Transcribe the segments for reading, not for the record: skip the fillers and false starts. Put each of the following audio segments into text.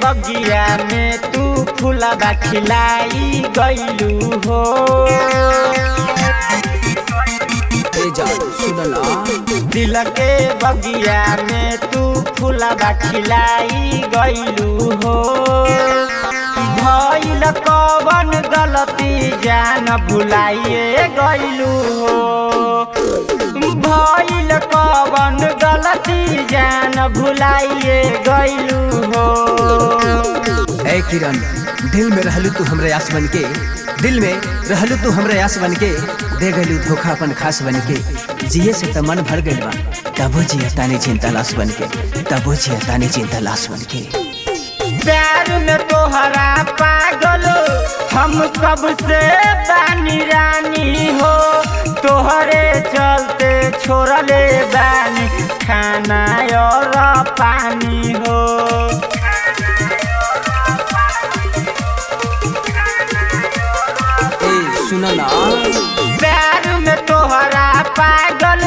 बगिया में तू फूलबा खिलाई गइलू हो। दिल के बगिया में तू फूलबा खिलाई गइलू हो। भइल कवन गलती जान भुलाइए गइलू हो। भइल कवन गलती जान भुलाइए गइलू हो। ऐ किरण, दिल में रहलू तू हमरे आस बन के, दिल में रहलू तू हमरे आस बन के, दे गलू धोखा अपन खास बन के। जिए से त मन भर गइल बा, तबो जिया तानी चिंता लाश बन के, तबो जिया तानी चिंता लाश बन के। प्यार में तोहरा पागल हम कब से बानी रानी हो। तोहरे चलते छोड़ले बानी खाना और पानी हो। सुनो ना, प्यार में तोहरा पागल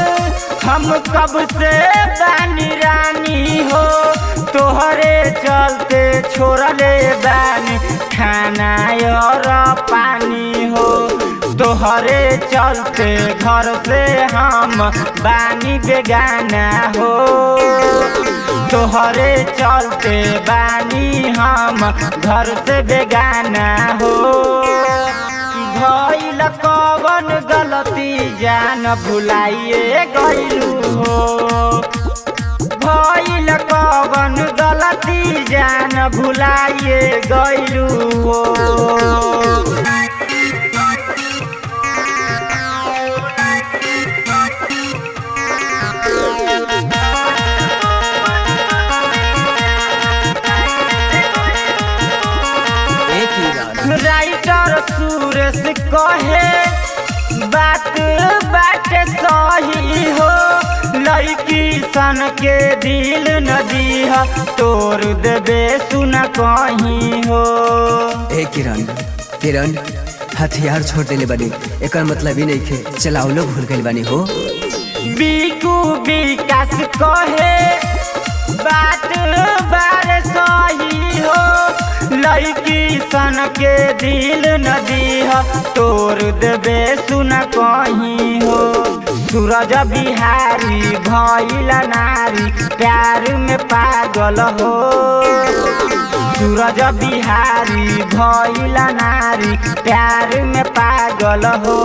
हम कब से बानी रानी हो। तोहरे चलते छोड़ले बानी खाना और पानी हो। तोहरे चलते घर से हम बानी बेगाना हो। तोहरे चलते बानी हम घर से बेगाना हो। भइल कवन गलती जान भुलाइए गइलू हो। भइल कवन गलती जान भुलाइए गइलू हो। राइटर सुरेश कहे बात बाटे सही हो। लड़की सन के दिल न दीह तोड़ देबे सुन कहीं हो। ए किरण, किरण हथियार छोड़ देले बनी, एकर मतलब ही नहीं खे चलावलो भूल गइल बानी हो। बीकू विकास कहे बात बारे सही हो। लड़की सन के दिल न दीह तोड़ देबे सुन कहीं हो। सूरज बिहारी भइल नारी प्यार में पागल हो। सूरज बिहारी भइल नारी प्यार में पागल हो।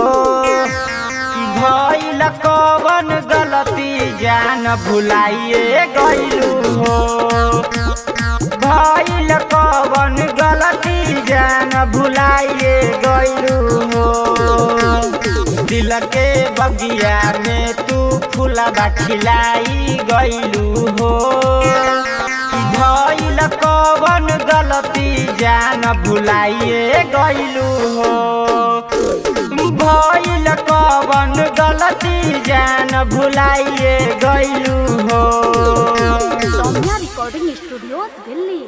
भइल कवन गलती जान भुलाइए गइलू हो। भइल कवन गलती जान भुलाइए गइलू हो। दिल के बगिया में तू फूलबा खिलाई गइलू हो। भइल कवन गलती जान भुलाइए गइलू हो। भइल कवन गलती जान भुलाइए गइलू हो। Saumya recording studio Delhi.